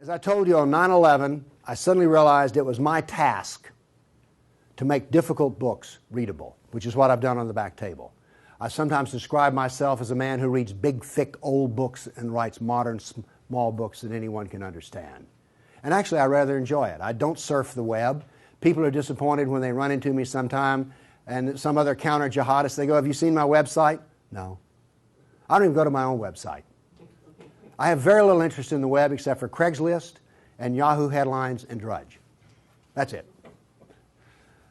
As I told you on 9/11, I suddenly realized it was my task to make difficult books readable, which is what I've done on the back table. I sometimes describe myself as a man who reads big, thick, old books and writes modern, small books that anyone can understand. And actually, I rather enjoy it. I don't surf the web. People are disappointed when they run into me sometime and some other counter-jihadist, they go, "Have you seen my website?" No. I don't even go to my own website. I have very little interest in the web except for Craigslist and Yahoo headlines and Drudge. That's it.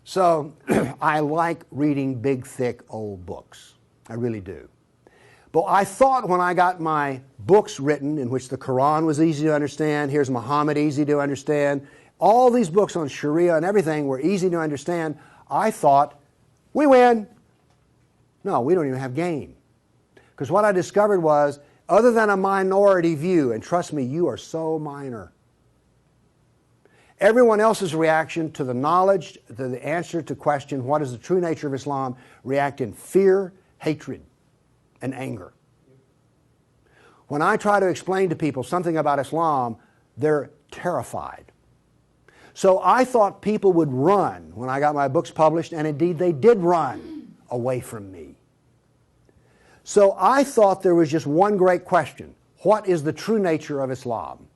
So I like reading big, thick, old books. I really do. But I thought when I got my books written in which the Quran was easy to understand, here's Muhammad easy to understand, all these books on Sharia and everything were easy to understand, I thought, we win. No, we don't even have game. Because what I discovered was, other than a minority view, and trust me, you are so minor, everyone else's reaction to the knowledge, to the answer to question, what is the true nature of Islam, react in fear, hatred, and anger. When I try to explain to people something about Islam, they're terrified. So I thought people would run when I got my books published, and indeed they did run away from me. So I thought there was just one great question. What is the true nature of Islam?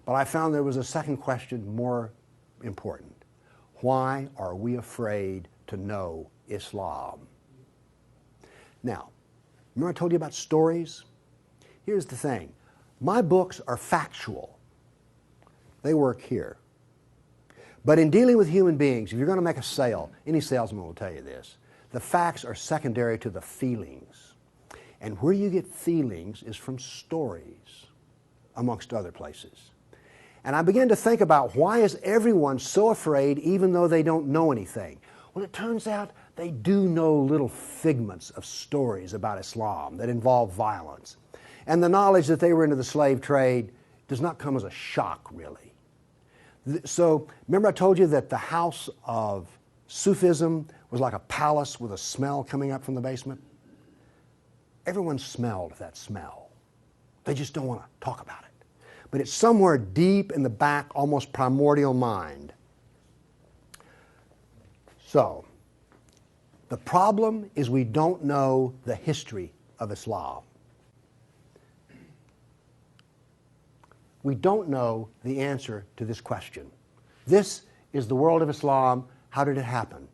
But I found there was a second question more important. Why are we afraid to know Islam? Now, remember I told you about stories? Here's the thing. My books are factual. They work here. But in dealing with human beings, if you're going to make a sale, any salesman will tell you this, the facts are secondary to the feelings. And where you get feelings is from stories, amongst other places. And I began to think about, why is everyone so afraid even though they don't know anything? Well, it turns out they do know little figments of stories about Islam that involve violence. And the knowledge that they were into the slave trade does not come as a shock, really. So, remember I told you that the house of Sufism was like a palace with a smell coming up from the basement? Everyone smelled that smell. They just don't want to talk about it. But it's somewhere deep in the back, almost primordial mind. So, the problem is we don't know the history of Islam. We don't know the answer to this question. This is the world of Islam. How did it happen?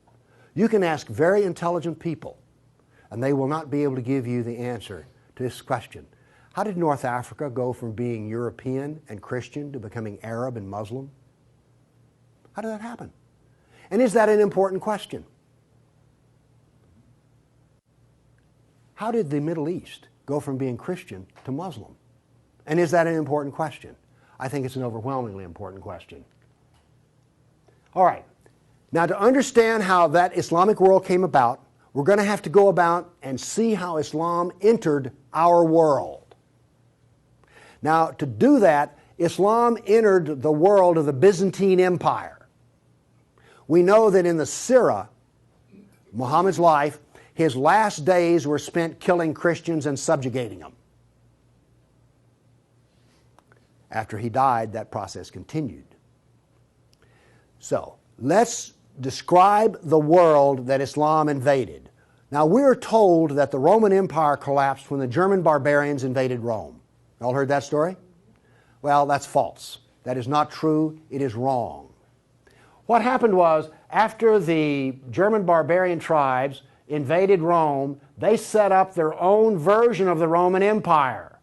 You can ask very intelligent people, and they will not be able to give you the answer to this question. How did North Africa go from being European and Christian to becoming Arab and Muslim? How did that happen? And is that an important question? How did the Middle East go from being Christian to Muslim? And is that an important question? I think it's an overwhelmingly important question. All right. Now, to understand how that Islamic world came about, we're going to have to go about and see how Islam entered our world. Now, to do that, Islam entered the world of the Byzantine Empire. We know that in the Sirah, Muhammad's life, his last days were spent killing Christians and subjugating them. After he died, that process continued. So, let's describe the world that Islam invaded. Now, we're told that the Roman Empire collapsed when the German barbarians invaded Rome. Y'all heard that story? Well, that's false. That is not true. It is wrong. What happened was, after the German barbarian tribes invaded Rome, they set up their own version of the Roman Empire.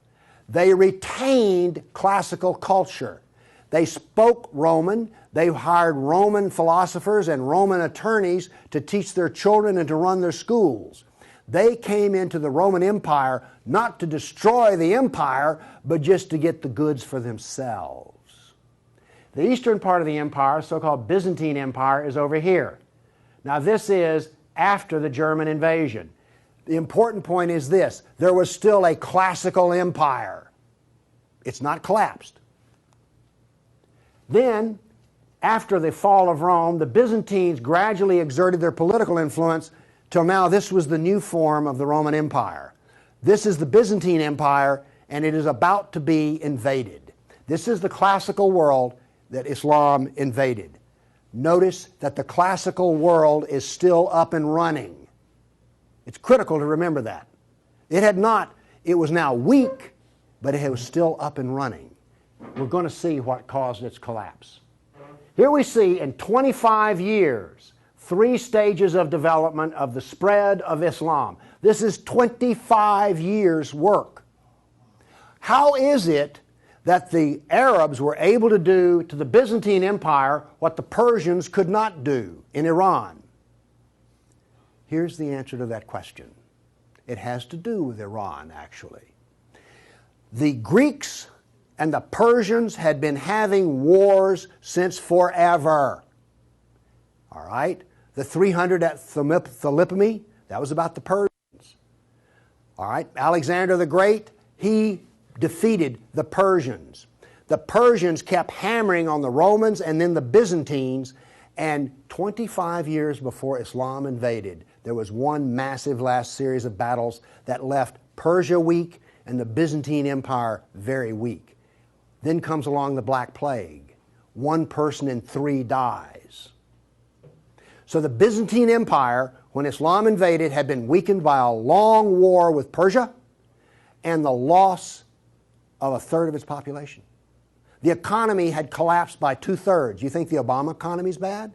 They retained classical culture. They spoke Roman. They hired Roman philosophers and Roman attorneys to teach their children and to run their schools. They came into the Roman Empire not to destroy the empire, but just to get the goods for themselves. The eastern part of the empire, so-called Byzantine Empire, is over here. Now, this is after the German invasion. The important point is this: there was still a classical empire. It's not collapsed. Then, after the fall of Rome, the Byzantines gradually exerted their political influence till now this was the new form of the Roman Empire. This is the Byzantine Empire, and it is about to be invaded. This is the classical world that Islam invaded. Notice that the classical world is still up and running. It's critical to remember that. It was now weak, but it was still up and running. We're going to see what caused its collapse. Here we see in 25 years, 3 stages of development of the spread of Islam. This is 25 years' work. How is it that the Arabs were able to do to the Byzantine Empire what the Persians could not do in Iran? Here's the answer to that question. It has to do with Iran, actually. The Greeks and the Persians had been having wars since forever. All right? The 300 at Thermopylae, that was about the Persians. All right? Alexander the Great, he defeated the Persians. The Persians kept hammering on the Romans and then the Byzantines, and 25 years before Islam invaded, there was one massive last series of battles that left Persia weak and the Byzantine Empire very weak. Then comes along the Black Plague. 1 person in 3 dies. So the Byzantine Empire, when Islam invaded, had been weakened by a long war with Persia and the loss of 1/3 of its population. The economy had collapsed by 2/3. You think the Obama economy is bad?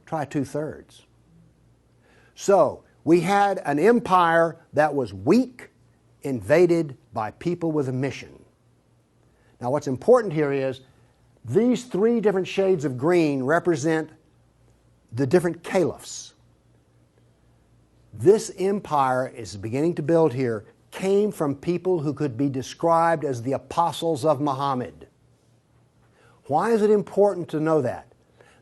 Try 2/3. So we had an empire that was weak, invaded by people with a mission. Now what's important here is these 3 different shades of green represent the different caliphs. This empire is beginning to build here came from people who could be described as the apostles of Muhammad. Why is it important to know that?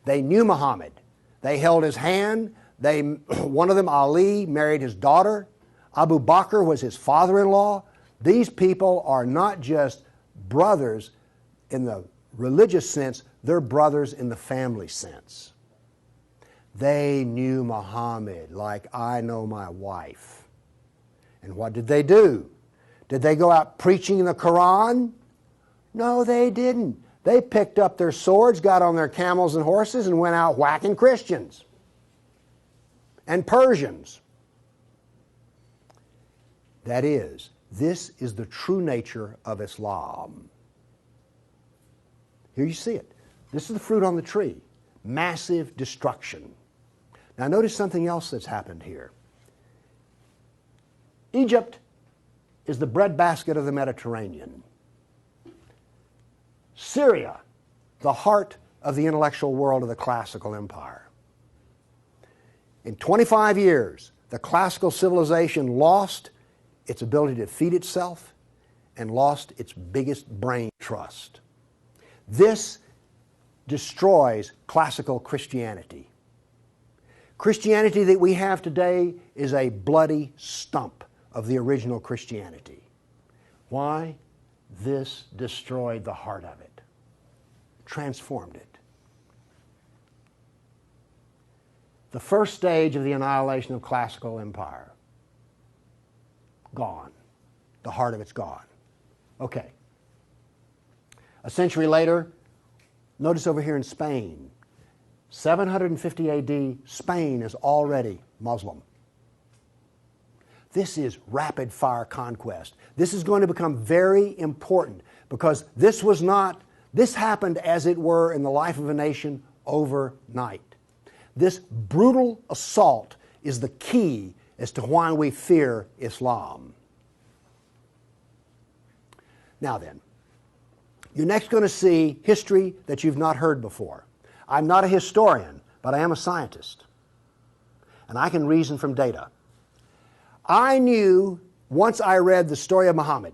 They knew Muhammad. They held his hand. One of them, Ali, married his daughter. Abu Bakr was his father-in-law. These people are not just brothers in the religious sense, they're brothers in the family sense. They knew Muhammad like I know my wife. And what did they do? Did they go out preaching the Quran? No, they didn't. They picked up their swords, got on their camels and horses, and went out whacking Christians and Persians. That is, this is the true nature of Islam. Here you see it. This is the fruit on the tree. Massive destruction. Now notice something else that's happened here. Egypt is the breadbasket of the Mediterranean. Syria, the heart of the intellectual world of the classical empire. In 25 years, the classical civilization lost its ability to feed itself and lost its biggest brain trust. This destroys classical Christianity. Christianity that we have today is a bloody stump of the original Christianity. Why? This destroyed the heart of it, transformed it. The first stage of the annihilation of classical empire, gone. The heart of it's gone. Okay. A century later, notice over here in Spain, 750 AD, Spain is already Muslim. This is rapid fire conquest. This is going to become very important because this happened as it were in the life of a nation overnight. This brutal assault is the key as to why we fear Islam. Now then, you're next going to see history that you've not heard before. I'm not a historian, but I am a scientist. And I can reason from data. I knew, once I read the story of Muhammad,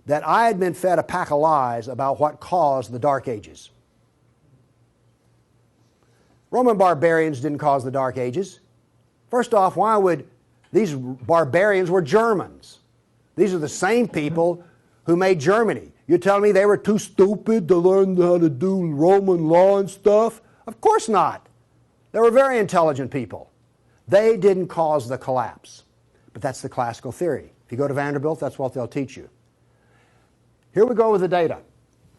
that I had been fed a pack of lies about what caused the Dark Ages. Roman barbarians didn't cause the Dark Ages. First off, why would these barbarians were Germans? These are the same people who made Germany. You're telling me they were too stupid to learn how to do Roman law and stuff? Of course not. They were very intelligent people. They didn't cause the collapse. But that's the classical theory. If you go to Vanderbilt, that's what they'll teach you. Here we go with the data.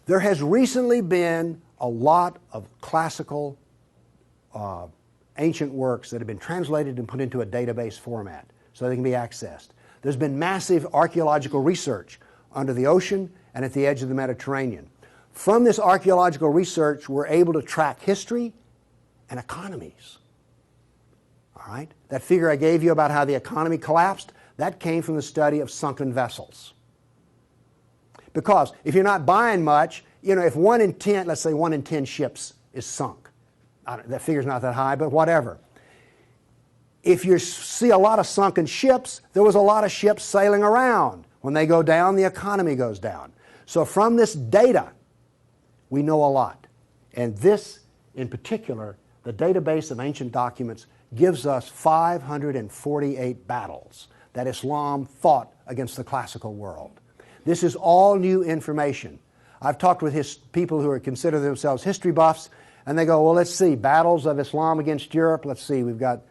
There has recently been a lot of classical ancient works that have been translated and put into a database format so they can be accessed. There's been massive archaeological research under the ocean and at the edge of the Mediterranean. From this archaeological research, we're able to track history and economies. All right? That figure I gave you about how the economy collapsed, that came from the study of sunken vessels. Because if you're not buying much, you know, if 1 in 10, let's say 1 in 10 ships is sunk, that figure's not that high, but whatever. If you see a lot of sunken ships, there was a lot of ships sailing around. When they go down, the economy goes down. So from this data, we know a lot. And this, in particular, the database of ancient documents, gives us 548 battles that Islam fought against the classical world. This is all new information. I've talked with people who consider themselves history buffs, and they go, well, let's see, battles of Islam against Europe. Let's see, we've got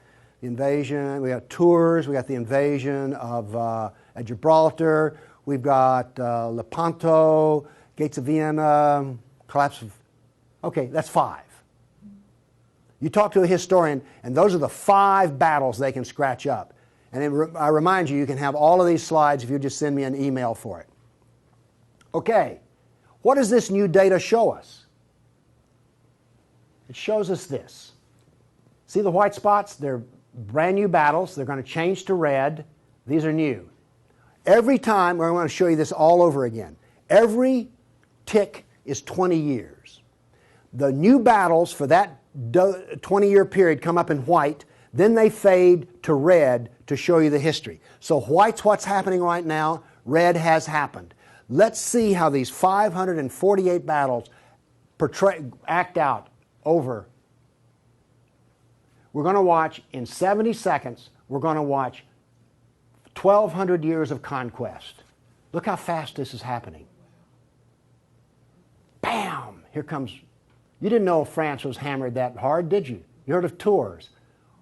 the invasion, we got Tours, we got the invasion of Gibraltar, we've got Lepanto, Gates of Vienna, collapse of... Okay, that's 5. You talk to a historian, and those are the 5 battles they can scratch up. And I remind you, you can have all of these slides if you just send me an email for it. Okay, what does this new data show us? It shows us this. See the white spots? They're brand new battles. They're going to change to red. These are new. Every time, I want to show you this all over again. Every tick is 20 years. The new battles for that 20-year period come up in white, then they fade to red to show you the history. So white's what's happening right now, red has happened. Let's see how these 548 battles act out over. We're going to watch, in 70 seconds, we're going to watch 1,200 years of conquest. Look how fast this is happening. Bam! Here comes... You didn't know France was hammered that hard, did you? You heard of Tours.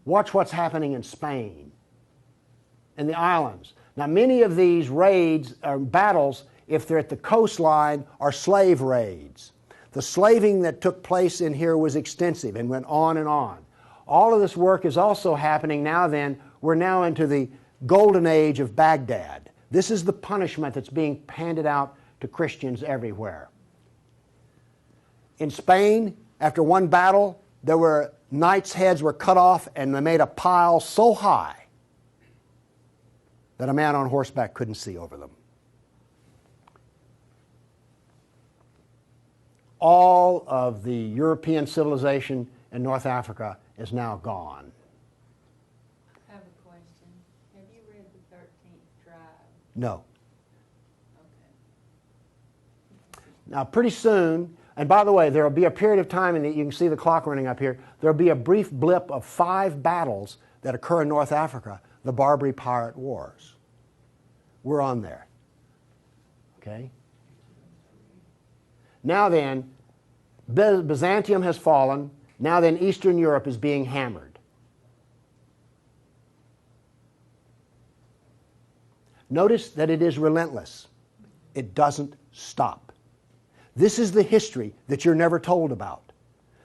Watch what's happening in Spain and the islands. Now, many of these raids or battles, if they're at the coastline, are slave raids. The slaving that took place in here was extensive and went on and on. All of this work is also happening now then. We're now into the Golden Age of Baghdad. This is the punishment that's being handed out to Christians everywhere. In Spain, after one battle, there were knights' heads were cut off and they made a pile so high that a man on horseback couldn't see over them. All of the European civilization in North Africa is now gone. I have a question. Have you read the 13th tribe? No. Okay. Now, pretty soon, and by the way, there will be a period of time, and you can see the clock running up here, there will be a brief blip of 5 battles that occur in North Africa, the Barbary Pirate Wars. We're on there. Okay? Now then, Byzantium has fallen. Now then, Eastern Europe is being hammered. Notice that it is relentless. It doesn't stop. This is the history that you're never told about.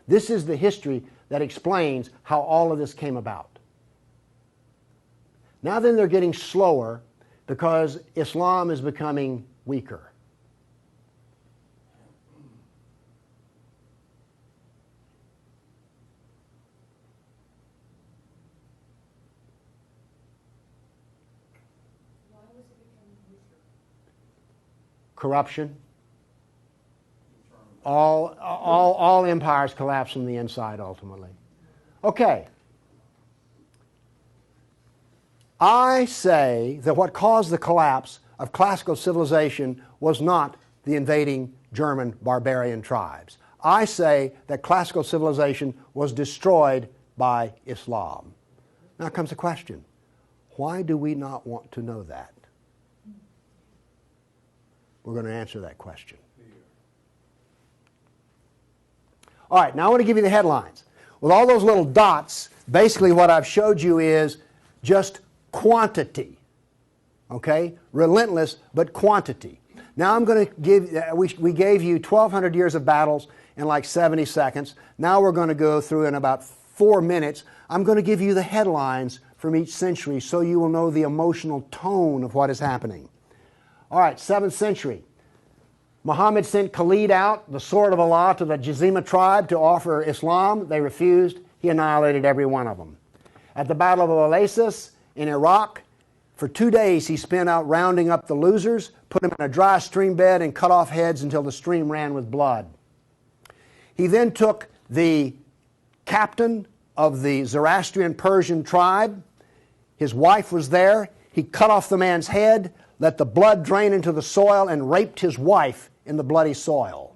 This is the history that explains how all of this came about. Now then, they're getting slower because Islam is becoming weaker. Corruption. All empires collapse from the inside ultimately. Okay. I say that what caused the collapse of classical civilization was not the invading German barbarian tribes. I say that classical civilization was destroyed by Islam. Now comes the question, why do we not want to know that? We're going to answer that question. All right, now I want to give you the headlines. With all those little dots, basically what I've showed you is just quantity. Okay? Relentless, but quantity. Now I'm going to give, we gave you 1,200 years of battles in like 70 seconds. Now we're going to go through in about 4 minutes. I'm going to give you the headlines from each century so you will know the emotional tone of what is happening. All right, 7th century. Muhammad sent Khalid out, the sword of Allah, to the Jazima tribe to offer Islam. They refused. He annihilated every one of them. At the Battle of Oasis in Iraq, for 2 days he spent out rounding up the losers, put them in a dry stream bed, and cut off heads until the stream ran with blood. He then took the captain of the Zoroastrian Persian tribe. His wife was there. He cut off the man's head, let the blood drain into the soil, and raped his wife in the bloody soil.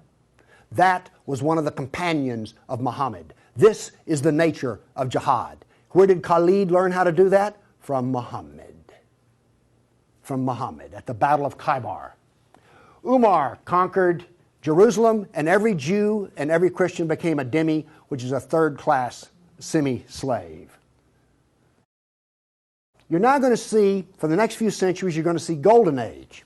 That was one of the companions of Muhammad. This is the nature of jihad. Where did Khalid learn how to do that? From Muhammad. From Muhammad at the Battle of Khaybar. Umar conquered Jerusalem, and every Jew and every Christian became a dhimmi, which is a third-class semi-slave. You're now going to see, for the next few centuries, you're going to see Golden Age.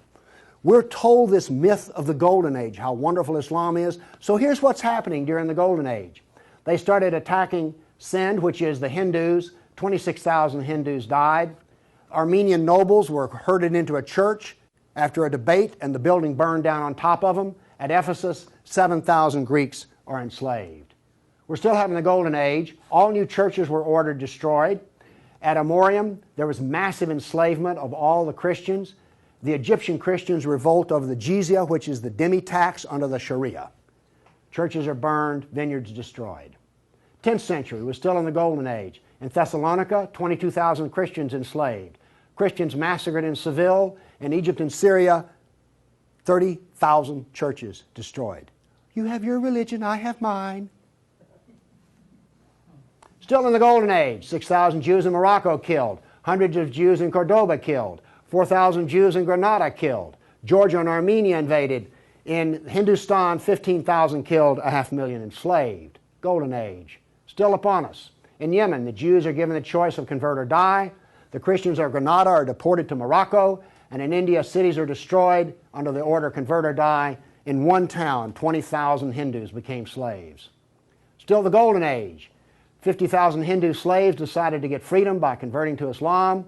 We're told this myth of the Golden Age, how wonderful Islam is. So here's what's happening during the Golden Age. They started attacking Sind, which is the Hindus. 26,000 Hindus died. Armenian nobles were herded into a church after a debate, and the building burned down on top of them. At Ephesus, 7,000 Greeks are enslaved. We're still having the Golden Age. All new churches were ordered destroyed. At Amorium, there was massive enslavement of all the Christians. The Egyptian Christians revolt over the jizya, which is the dhimmi tax under the Sharia. Churches are burned, vineyards destroyed. 10th century was still in the Golden Age. In Thessalonica, 22,000 Christians enslaved. Christians massacred in Seville. In Egypt and Syria, 30,000 churches destroyed. You have your religion, I have mine. Still in the Golden Age, 6,000 Jews in Morocco killed, hundreds of Jews in Cordoba killed, 4,000 Jews in Granada killed, Georgia and Armenia invaded. In Hindustan, 15,000 killed, 500,000 enslaved. Golden Age, still upon us. In Yemen, the Jews are given the choice of convert or die. The Christians of Granada are deported to Morocco. And in India, cities are destroyed under the order convert or die. In one town, 20,000 Hindus became slaves. Still the Golden Age. 50,000 Hindu slaves decided to get freedom by converting to Islam.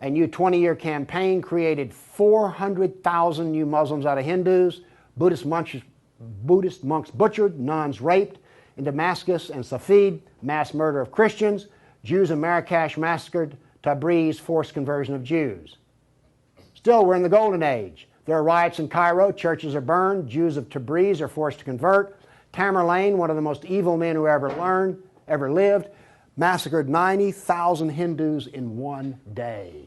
A new 20-year campaign created 400,000 new Muslims out of Hindus. Buddhist monks butchered, nuns raped. In Damascus and Safed, mass murder of Christians. Jews in Marrakesh massacred. Tabriz, forced conversion of Jews. Still, we're in the Golden Age. There are riots in Cairo. Churches are burned. Jews of Tabriz are forced to convert. Tamerlane, one of the most evil men who ever lived, massacred 90,000 Hindus in one day.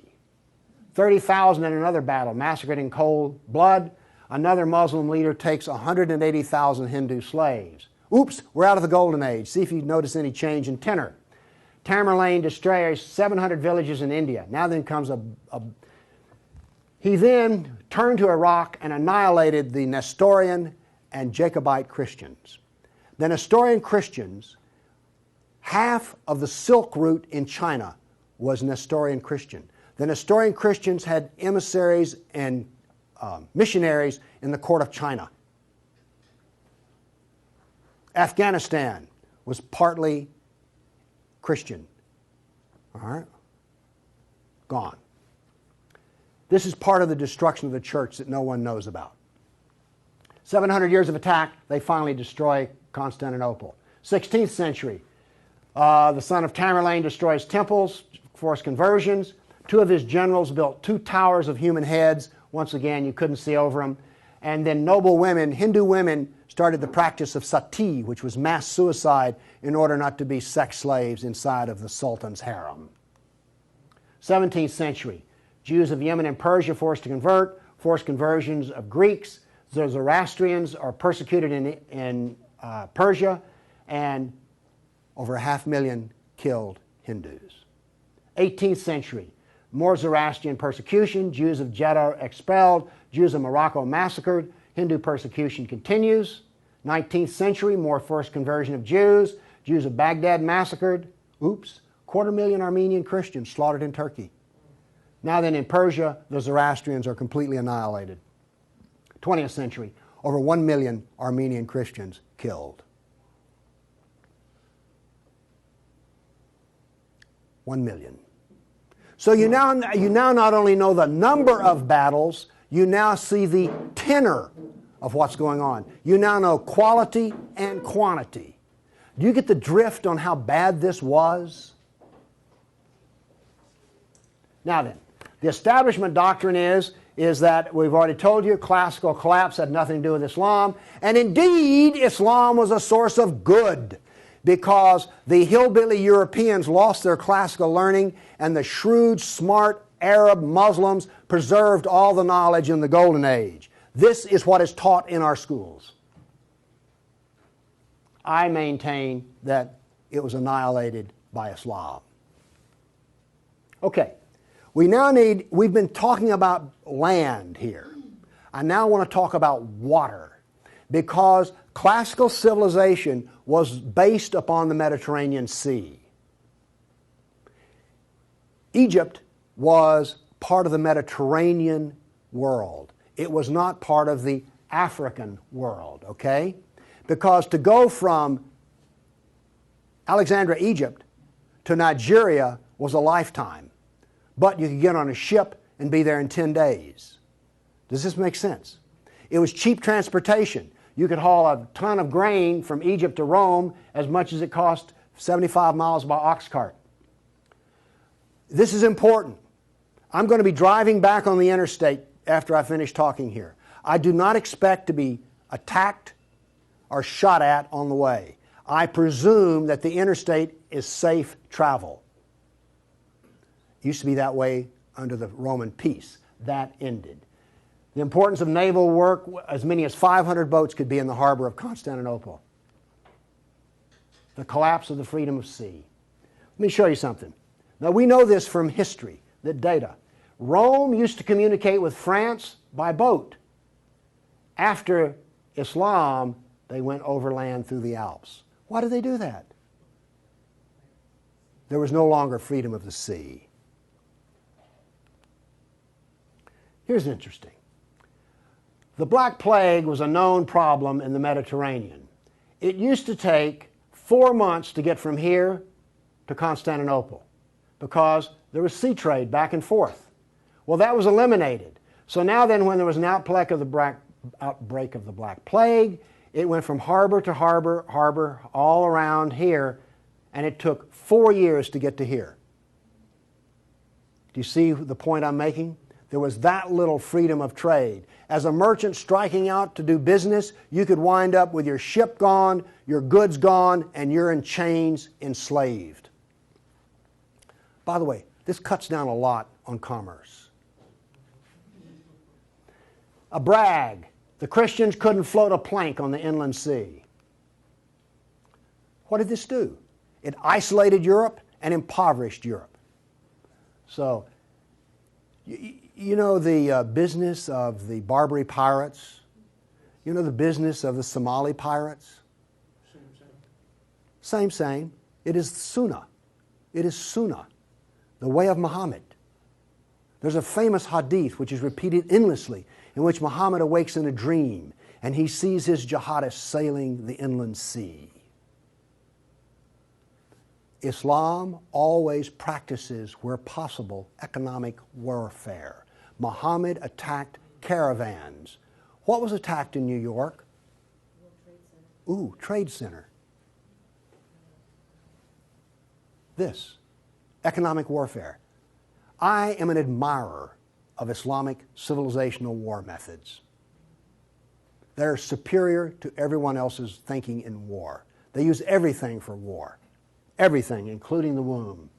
30,000 in another battle, massacred in cold blood. Another Muslim leader takes 180,000 Hindu slaves. Oops, we're out of the Golden Age. See if you notice any change in tenor. Tamerlane destroys 700 villages in India. Now then comes He then turned to Iraq and annihilated the Nestorian and Jacobite Christians. The Nestorian Christians, half of the Silk Route in China was Nestorian Christian. The Nestorian Christians had emissaries and missionaries in the court of China. Afghanistan was partly Christian. All right? Gone. This is part of the destruction of the church that no one knows about. 700 years of attack, they finally destroy Constantinople. 16th century, the son of Tamerlane destroys temples, forced conversions. Two of his generals built 2 towers of human heads. Once again, you couldn't see over them. And then noble women, Hindu women, started the practice of sati, which was mass suicide in order not to be sex slaves inside of the Sultan's harem. 17th century, Jews of Yemen and Persia forced to convert, forced conversions of Greeks. The Zoroastrians are persecuted in Persia, and over 500,000 killed Hindus. 18th century, more Zoroastrian persecution, Jews of Jeddah expelled, Jews of Morocco massacred, Hindu persecution continues. 19th century, more forced conversion of Jews, Jews of Baghdad massacred. Oops, 250,000 Armenian Christians slaughtered in Turkey. Now then, in Persia, the Zoroastrians are completely annihilated. 20th century, over 1 million Armenian Christians killed. 1 million. So you now not only know the number of battles, you now see the tenor of what's going on. You now know quality and quantity. Do you get the drift on how bad this was? Now then, the establishment doctrine is that we've already told you classical collapse had nothing to do with Islam, and indeed Islam was a source of good because the hillbilly Europeans lost their classical learning and the shrewd, smart Arab Muslims preserved all the knowledge in the Golden Age. This is what is taught in our schools. I maintain that it was annihilated by Islam. Okay, we've been talking about land here. I now want to talk about water because classical civilization was based upon the Mediterranean Sea. Egypt was part of the Mediterranean world. It was not part of the African world, okay? Because to go from Alexandria, Egypt to Nigeria was a lifetime. But you could get on a ship and be there in 10 days. Does this make sense? It was cheap transportation. You could haul a ton of grain from Egypt to Rome as much as it cost 75 miles by ox cart. This is important. I'm going to be driving back on the interstate after I finish talking here. I do not expect to be attacked or shot at on the way. I presume that the interstate is safe travel. It used to be that way under the Roman peace. That ended. The importance of naval work, as many as 500 boats could be in the harbor of Constantinople. The collapse of the freedom of sea. Let me show you something. Now we know this from history, the data. Rome used to communicate with France by boat. After Islam, they went overland through the Alps. Why did they do that? There was no longer freedom of the sea. Here's interesting. The Black Plague was a known problem in the Mediterranean. It used to take 4 months to get from here to Constantinople because there was sea trade back and forth. Well, that was eliminated. So now then, when there was an outbreak of the Black Plague, it went from harbor to harbor, all around here, and it took 4 years to get to here. Do you see the point I'm making? There was that little freedom of trade. As a merchant striking out to do business, you could wind up with your ship gone, your goods gone, and you're in chains, enslaved. By the way, this cuts down a lot on commerce. A brag. The Christians couldn't float a plank on the inland sea. What did this do? It isolated Europe and impoverished Europe. So, you know the business of the Barbary pirates? You know the business of the Somali pirates? Same. It is Sunnah. It is Sunnah, the way of Muhammad. There's a famous hadith which is repeated endlessly in which Muhammad awakes in a dream and he sees his jihadists sailing the inland sea. Islam always practices, where possible, economic warfare. Muhammad attacked caravans. What was attacked in New York? Ooh, Trade Center. This, economic warfare. I am an admirer of Islamic civilizational war methods. They're superior to everyone else's thinking in war. They use everything for war. Everything, including the womb.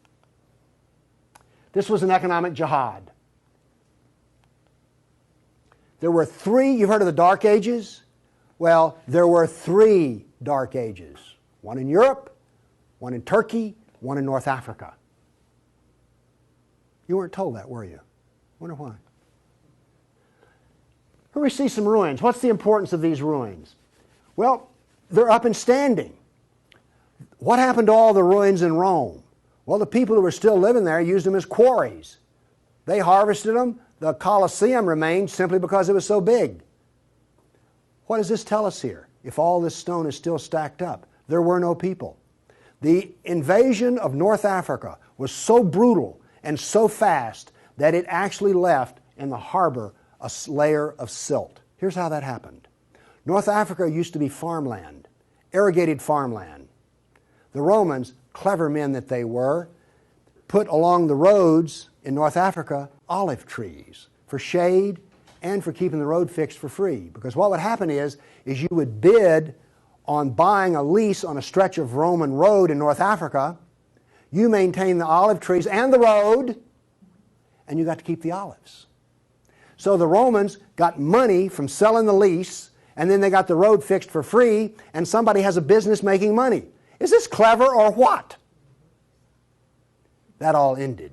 This was an economic jihad. There were 3, you've heard of the Dark Ages? Well, there were 3 Dark Ages. One in Europe, one in Turkey, one in North Africa. You weren't told that, were you? Wonder why. Here we see some ruins. What's the importance of these ruins? Well, they're up and standing. What happened to all the ruins in Rome? Well, the people who were still living there used them as quarries. They harvested them. The Colosseum remained simply because it was so big. What does this tell us here? If all this stone is still stacked up, there were no people. The invasion of North Africa was so brutal and so fast that it actually left in the harbor a layer of silt. Here's how that happened. North Africa used to be farmland, irrigated farmland. The Romans, clever men that they were, put along the roads in North Africa olive trees for shade and for keeping the road fixed for free. Because what would happen is you would bid on buying a lease on a stretch of Roman road in North Africa. You maintain the olive trees and the road, and you got to keep the olives. So the Romans got money from selling the lease, and then they got the road fixed for free, and somebody has a business making money. Is this clever or what? That all ended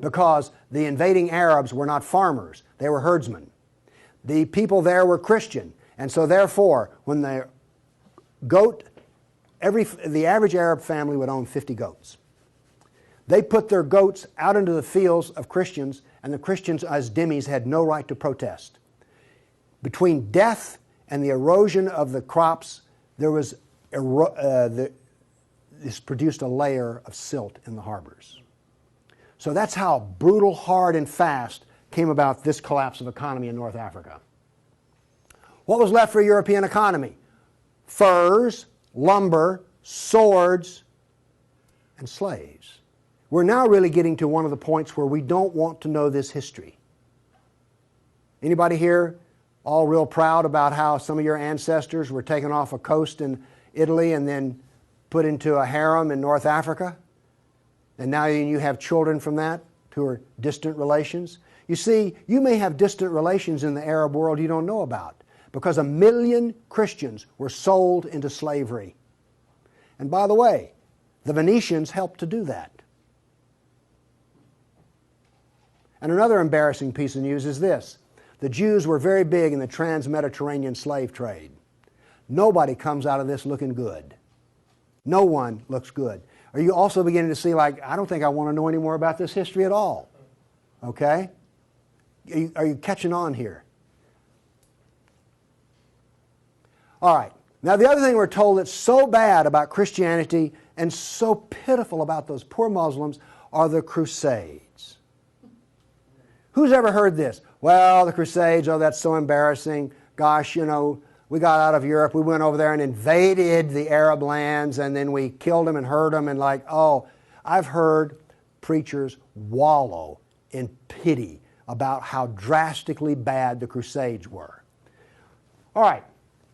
because the invading Arabs were not farmers, they were herdsmen. The people there were Christian, and so therefore, when the average Arab family would own 50 goats. They put their goats out into the fields of Christians, and the Christians as dhimmis had no right to protest. Between death and the erosion of the crops, this produced a layer of silt in the harbors. So that's how brutal, hard, and fast came about this collapse of economy in North Africa. What was left for a European economy? Furs, lumber, swords, and slaves. We're now really getting to one of the points where we don't want to know this history. Anybody here all real proud about how some of your ancestors were taken off a coast in Italy and then put into a harem in North Africa? And now you have children from that who are distant relations? You see, you may have distant relations in the Arab world you don't know about because 1 million Christians were sold into slavery. And by the way, the Venetians helped to do that. And another embarrassing piece of news is this. The Jews were very big in the trans-Mediterranean slave trade. Nobody comes out of this looking good. No one looks good. Are you also beginning to see, like, I don't think I want to know any more about this history at all? Okay? Are you catching on here? All right. Now, the other thing we're told that's so bad about Christianity and so pitiful about those poor Muslims are the Crusades. Who's ever heard this? Well, the Crusades, oh, that's so embarrassing. Gosh, you know, we got out of Europe, we went over there and invaded the Arab lands, and then we killed them and hurt them, and like, oh, I've heard preachers wallow in pity about how drastically bad the Crusades were. All right,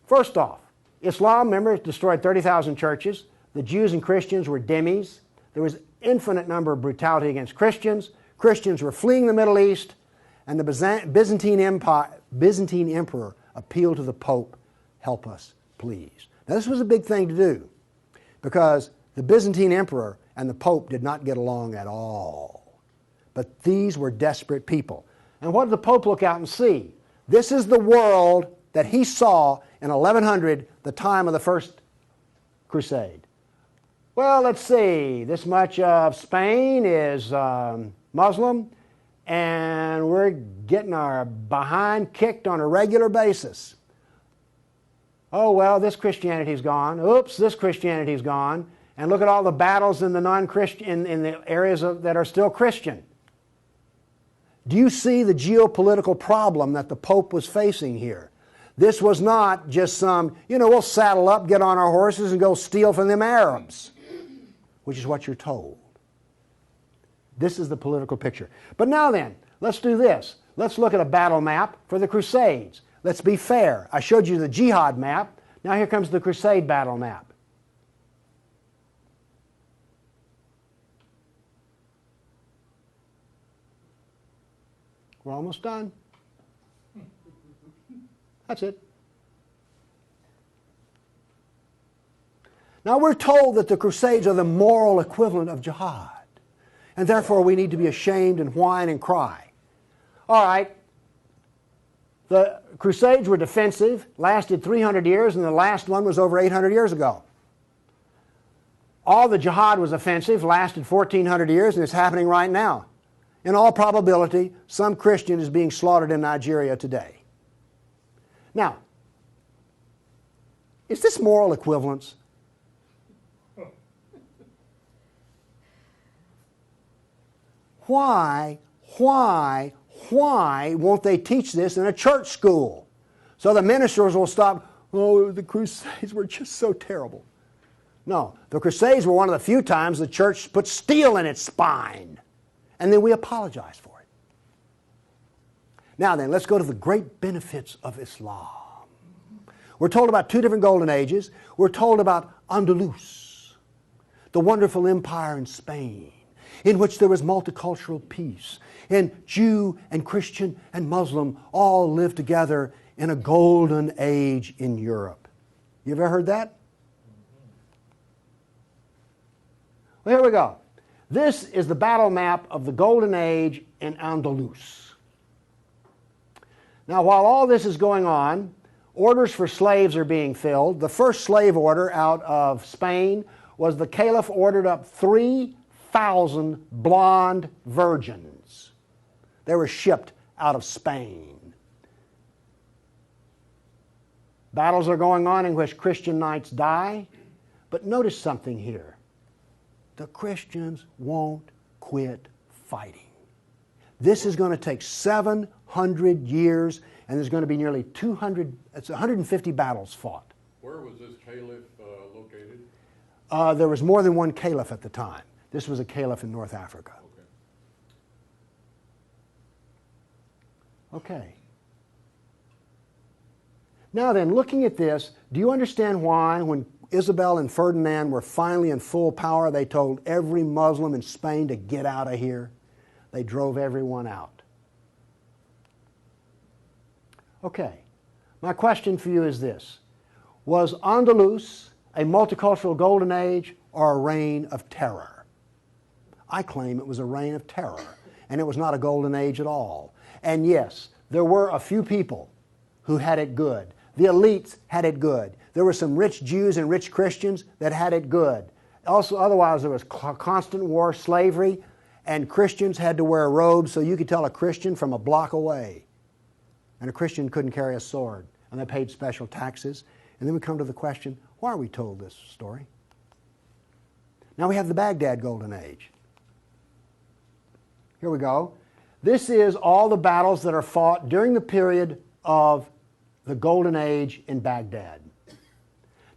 first off, Islam, remember, destroyed 30,000 churches. The Jews and Christians were dhimmis. There was infinite number of brutality against Christians. Christians were fleeing the Middle East, and the Byzantine Emperor appealed to the Pope, help us, please. Now this was a big thing to do because the Byzantine Emperor and the Pope did not get along at all. But these were desperate people. And what did the Pope look out and see? This is the world that he saw in 1100, the time of the First Crusade. Well, let's see, this much of Spain is Muslim, and we're getting our behind kicked on a regular basis. Oh, well, this Christianity's gone. Oops, this Christianity's gone. And look at all the battles in the non-Christian, in the areas that are still Christian. Do you see the geopolitical problem that the Pope was facing here? This was not just some, we'll saddle up, get on our horses, and go steal from them Arabs, which is what you're told. This is the political picture. But now then, let's do this. Let's look at a battle map for the Crusades. Let's be fair. I showed you the jihad map. Now here comes the Crusade battle map. We're almost done. That's it. Now we're told that the Crusades are the moral equivalent of jihad. And therefore we need to be ashamed and whine and cry. All right. The Crusades were defensive, lasted 300 years, and the last one was over 800 years ago. All the jihad was offensive, lasted 1,400 years, and it's happening right now. In all probability, some Christian is being slaughtered in Nigeria today. Now, Is this moral equivalence? Why won't they teach this in a church school? So the ministers will stop, oh, the Crusades were just so terrible. No, the Crusades were one of the few times the church put steel in its spine. And then we apologize for it. Now then, let's go to the great benefits of Islam. We're told about two different golden ages. We're told about Andalus, the wonderful empire in Spain, in which there was multicultural peace, and Jew and Christian and Muslim all lived together in a golden age in Europe. You ever heard that? Well, here we go. This is the battle map of the golden age in Andalus. Now, while all this is going on, orders for slaves are being filled. The first slave order out of Spain was the Caliph ordered up 3,000 blonde virgins. They were shipped out of Spain. Battles are going on in which Christian knights die. But notice something here. The Christians won't quit fighting. This is going to take 700 years, and there's going to be nearly 150 battles fought. Where was this caliph located? There was more than one caliph at the time. This was a caliph in North Africa. Okay. Now then, looking at this, do you understand why when Isabel and Ferdinand were finally in full power, they told every Muslim in Spain to get out of here? They drove everyone out. Okay. My question for you is this. Was Andalus a multicultural golden age or a reign of terror? I claim it was a reign of terror, and it was not a golden age at all. And yes, there were a few people who had it good. The elites had it good. There were some rich Jews and rich Christians that had it good. Also, otherwise, there was constant war, slavery, and Christians had to wear robes so you could tell a Christian from a block away. And a Christian couldn't carry a sword, and they paid special taxes. And then we come to the question, why are we told this story? Now we have the Baghdad Golden Age. Here we go. This is all the battles that are fought during the period of the Golden Age in Baghdad.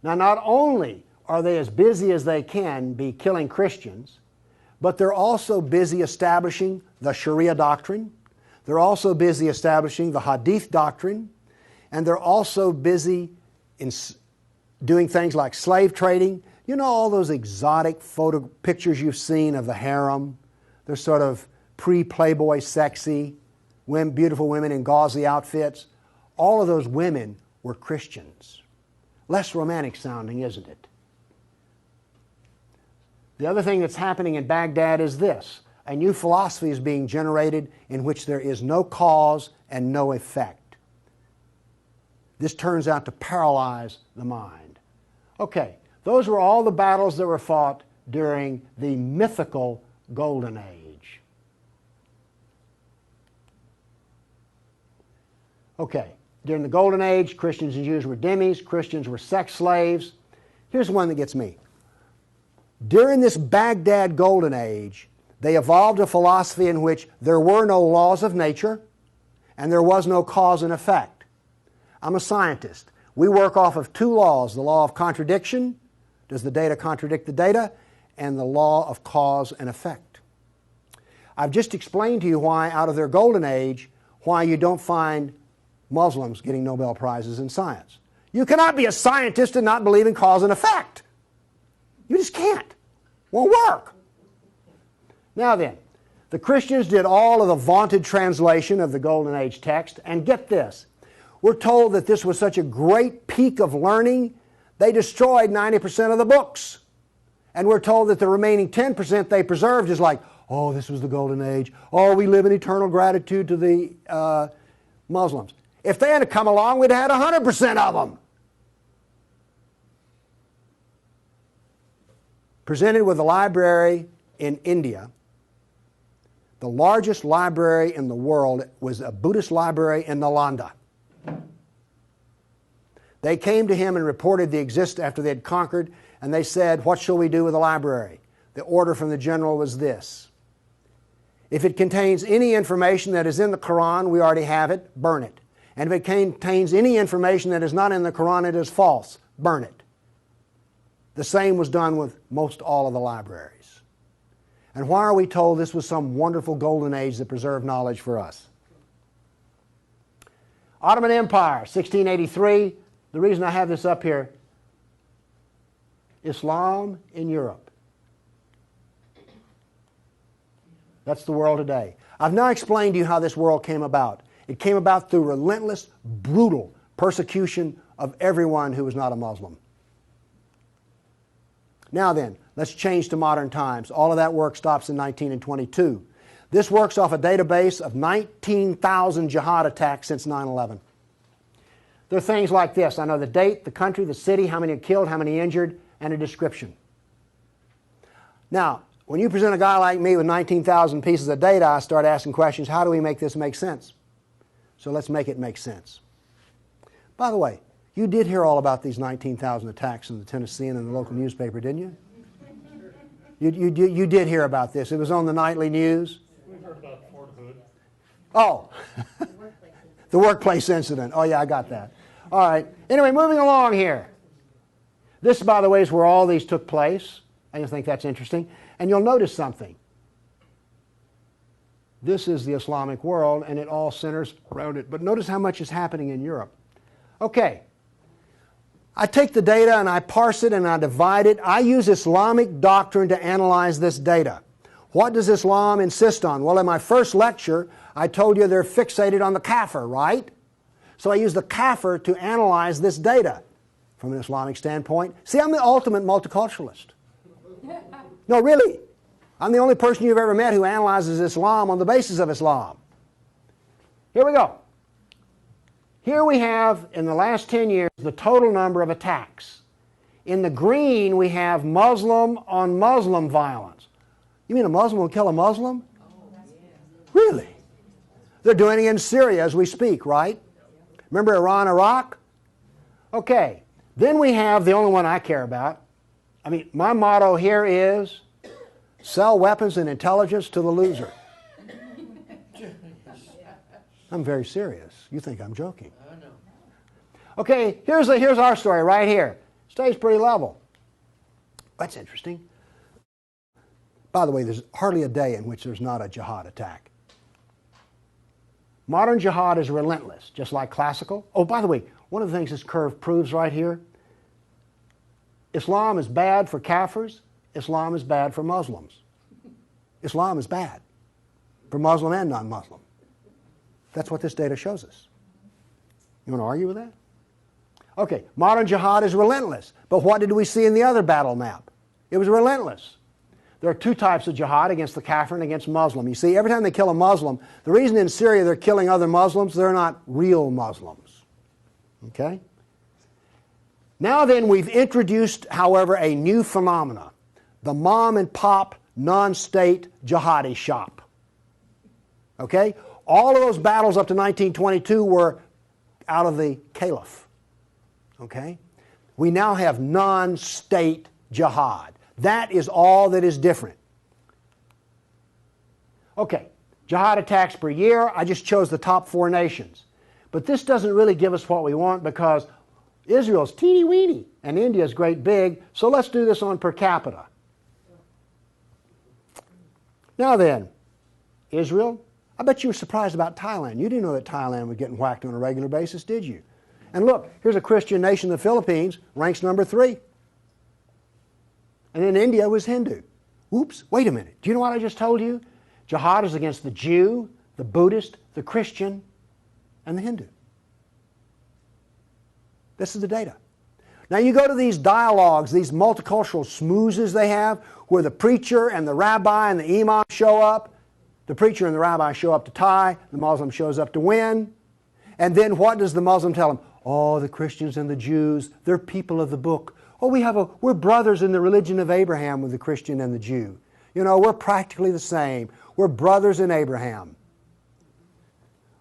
Now, not only are they as busy as they can be killing Christians, but they're also busy establishing the Sharia doctrine. They're also busy establishing the Hadith doctrine. And they're also busy in doing things like slave trading. You know all those exotic pictures you've seen of the harem? They're sort of pre-Playboy sexy, beautiful women in gauzy outfits. All of those women were Christians. Less romantic sounding, isn't it? The other thing that's happening in Baghdad is this. A new philosophy is being generated in which there is no cause and no effect. This turns out to paralyze the mind. Okay, those were all the battles that were fought during the mythical Golden Age. Okay, during the Golden Age, Christians and Jews were dhimmis, Christians were sex slaves. Here's one that gets me. During this Baghdad Golden Age, they evolved a philosophy in which there were no laws of nature and there was no cause and effect. I'm a scientist. We work off of two laws, the law of contradiction, does the data contradict the data, and the law of cause and effect. I've just explained to you why, out of their Golden Age, why you don't find Muslims getting Nobel Prizes in science. You cannot be a scientist and not believe in cause and effect. You just can't. Won't work. Now then, the Christians did all of the vaunted translation of the Golden Age text, and get this. We're told that this was such a great peak of learning, they destroyed 90% of the books. And we're told that the remaining 10% they preserved is like, oh, this was the Golden Age. Oh, we live in eternal gratitude to the Muslims. If they had come along, we'd have had 100% of them. Presented with a library in India, the largest library in the world was a Buddhist library in Nalanda. They came to him and reported the existence after they had conquered, and they said, "What shall we do with the library?" The order from the general was this: if it contains any information that is in the Quran, we already have it, burn it. And if it contains any information that is not in the Quran, it is false, burn it. The same was done with most all of the libraries. And why are we told this was some wonderful golden age that preserved knowledge for us? Ottoman Empire, 1683. The reason I have this up here, Islam in Europe. That's the world today. I've now explained to you how this world came about. It came about through relentless, brutal persecution of everyone who was not a Muslim. Now then, let's change to modern times. All of that work stops in 1922. This works off a database of 19,000 jihad attacks since 9/11. There are things like this. I know the date, the country, the city, how many are killed, how many injured, and a description. Now, when you present a guy like me with 19,000 pieces of data, I start asking questions. How do we make this make sense? So let's make it make sense. By the way, you did hear all about these 19,000 attacks in the Tennessean and the local newspaper, didn't you? You did hear about this. It was on the nightly news. We heard about Fort Hood. Oh, the workplace incident. Oh, yeah, I got that. All right. Anyway, moving along here. This, by the way, is where all these took place. I just think that's interesting. And you'll notice something. This is the Islamic world, and it all centers around it. But notice how much is happening in Europe. Okay. I take the data and I parse it and I divide it. I use Islamic doctrine to analyze this data. What does Islam insist on? Well, in my first lecture, I told you they're fixated on the kafir, right? So I use the kafir to analyze this data from an Islamic standpoint. See, I'm the ultimate multiculturalist. No, really. I'm the only person you've ever met who analyzes Islam on the basis of Islam. Here we go. Here we have, in the last 10 years, the total number of attacks. In the green, we have Muslim on Muslim violence. You mean a Muslim will kill a Muslim? Really? They're doing it in Syria as we speak, right? Remember Iran, Iraq? Okay. Then we have the only one I care about. I mean, my motto here is sell weapons and intelligence to the loser. I'm very serious. You think I'm joking. I know. Okay, here's our story right here. Stays pretty level. That's interesting. By the way, there's hardly a day in which there's not a jihad attack. Modern jihad is relentless, just like classical. Oh, by the way, one of the things this curve proves right here, Islam is bad for Kafirs. Islam is bad for Muslims. Islam is bad for Muslim and non-Muslim. That's what this data shows us. You want to argue with that? Okay, modern jihad is relentless. But what did we see in the other battle map? It was relentless. There are two types of jihad, against the kafir and against Muslim. You see, every time they kill a Muslim, the reason in Syria they're killing other Muslims, they're not real Muslims. Okay? Now then, we've introduced, however, a new phenomena. The mom and pop non-state jihadi shop. Okay? All of those battles up to 1922 were out of the caliph. Okay? We now have non-state jihad. That is all that is different. Okay, jihad attacks per year. I just chose the top 4 nations. But this doesn't really give us what we want because Israel's teeny weeny and India's great big, so let's do this on per capita. Now then, Israel, I bet you were surprised about Thailand. You didn't know that Thailand was getting whacked on a regular basis, did you? And look, here's a Christian nation, the Philippines, ranks number 3. And then India was Hindu. Oops, wait a minute. Do you know what I just told you? Jihad is against the Jew, the Buddhist, the Christian, and the Hindu. This is the data. Now you go to these dialogues, these multicultural smoozes they have, where the preacher and the rabbi and the imam show up. The preacher and the rabbi show up to tie, the Muslim shows up to win. And then what does the Muslim tell them? Oh, the Christians and the Jews, they're people of the book. Oh, we're brothers in the religion of Abraham with the Christian and the Jew. You know, we're practically the same. We're brothers in Abraham.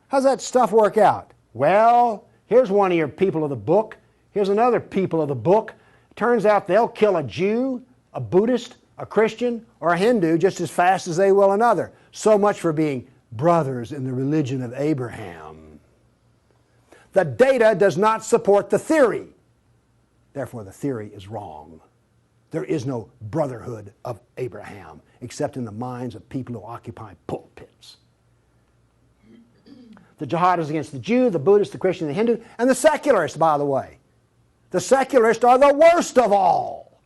How's that stuff work out? Well, here's one of your people of the book. Here's another people of the book. Turns out they'll kill a Jew, a Buddhist, a Christian, or a Hindu just as fast as they will another. So much for being brothers in the religion of Abraham. The data does not support the theory. Therefore, the theory is wrong. There is no brotherhood of Abraham except in the minds of people who occupy pulpits. The jihad is against the Jew, the Buddhist, the Christian, the Hindu, and the secularists, by the way. The secularists are the worst of all.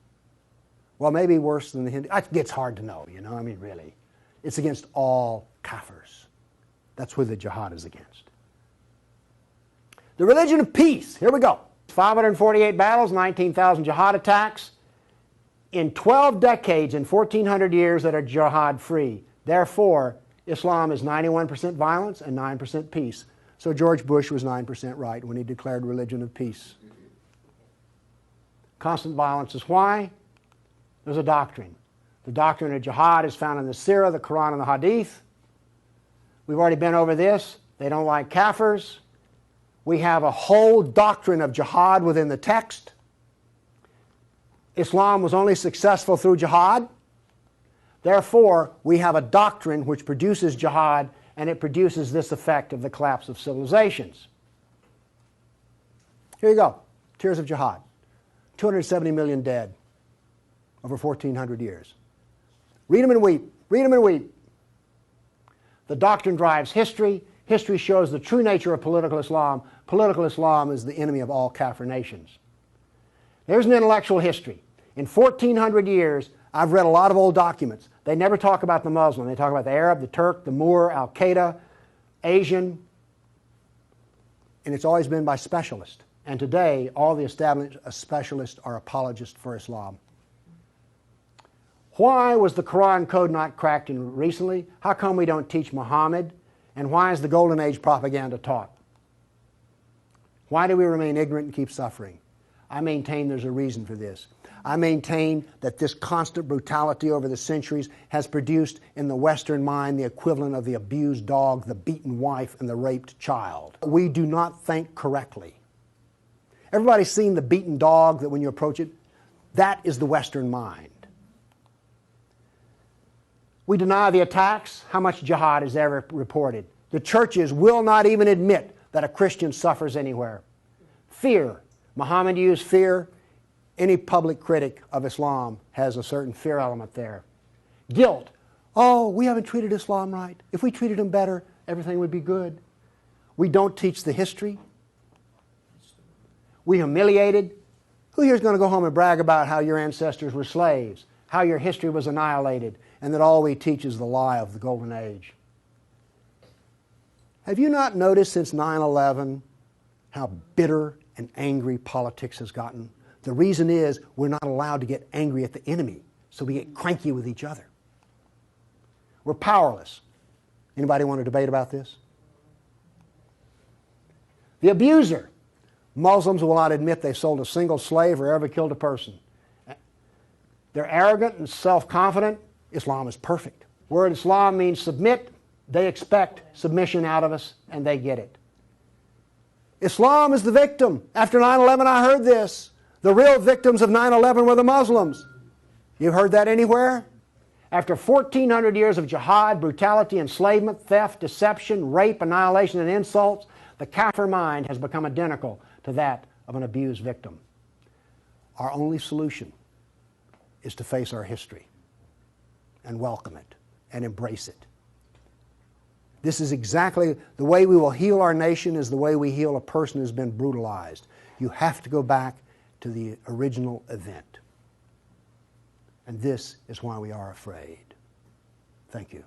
Well, maybe worse than the Hindu. It gets hard to know, you know, I mean, really. It's against all kafirs. That's who the jihad is against. The religion of peace. Here we go. 548 battles, 19,000 jihad attacks. In 12 decades, in 1,400 years that are jihad-free. Therefore, Islam is 91% violence and 9% peace. So George Bush was 9% right when he declared religion of peace. Constant violence is why? There's a doctrine. The doctrine of jihad is found in the Sirah, the Quran, and the Hadith. We've already been over this. They don't like kafirs. We have a whole doctrine of jihad within the text. Islam was only successful through jihad. Therefore, we have a doctrine which produces jihad, and it produces this effect of the collapse of civilizations. Here you go. Tears of jihad. 270 million dead over 1,400 years. Read them and weep. Read them and weep. The doctrine drives history. History shows the true nature of political Islam. Political Islam is the enemy of all Kafir nations. There's an intellectual history. In 1,400 years, I've read a lot of old documents. They never talk about the Muslim. They talk about the Arab, the Turk, the Moor, Al-Qaeda, Asian, and it's always been by specialists. And today, all the established specialists are apologists for Islam. Why was the Quran code not cracked in recently? How come we don't teach Muhammad? And why is the Golden Age propaganda taught? Why do we remain ignorant and keep suffering? I maintain there's a reason for this. I maintain that this constant brutality over the centuries has produced in the Western mind the equivalent of the abused dog, the beaten wife, and the raped child. We do not think correctly. Everybody's seen the beaten dog that when you approach it, that is the Western mind. We deny the attacks. How much jihad is ever reported? The churches will not even admit that a Christian suffers anywhere. Fear. Muhammad used fear. Any public critic of Islam has a certain fear element there. Guilt. Oh, we haven't treated Islam right. If we treated him better, everything would be good. We don't teach the history. We humiliated. Who here is going to go home and brag about how your ancestors were slaves, how your history was annihilated, and that all we teach is the lie of the Golden Age? Have you not noticed since 9/11 how bitter and angry politics has gotten? The reason is we're not allowed to get angry at the enemy, so we get cranky with each other. We're powerless. Anybody want to debate about this? The abuser. Muslims will not admit they sold a single slave or ever killed a person. They're arrogant and self-confident. Islam is perfect. Word Islam means submit. They expect submission out of us, and they get it. Islam is the victim. After 9/11, I heard this. The real victims of 9/11 were the Muslims. You've heard that anywhere? After 1,400 years of jihad, brutality, enslavement, theft, deception, rape, annihilation, and insults, the Kafir mind has become identical to that of an abused victim. Our only solution is to face our history and welcome it and embrace it. This is exactly the way we will heal our nation, is the way we heal a person who's been brutalized. You have to go back to the original event. And this is why we are afraid. Thank you.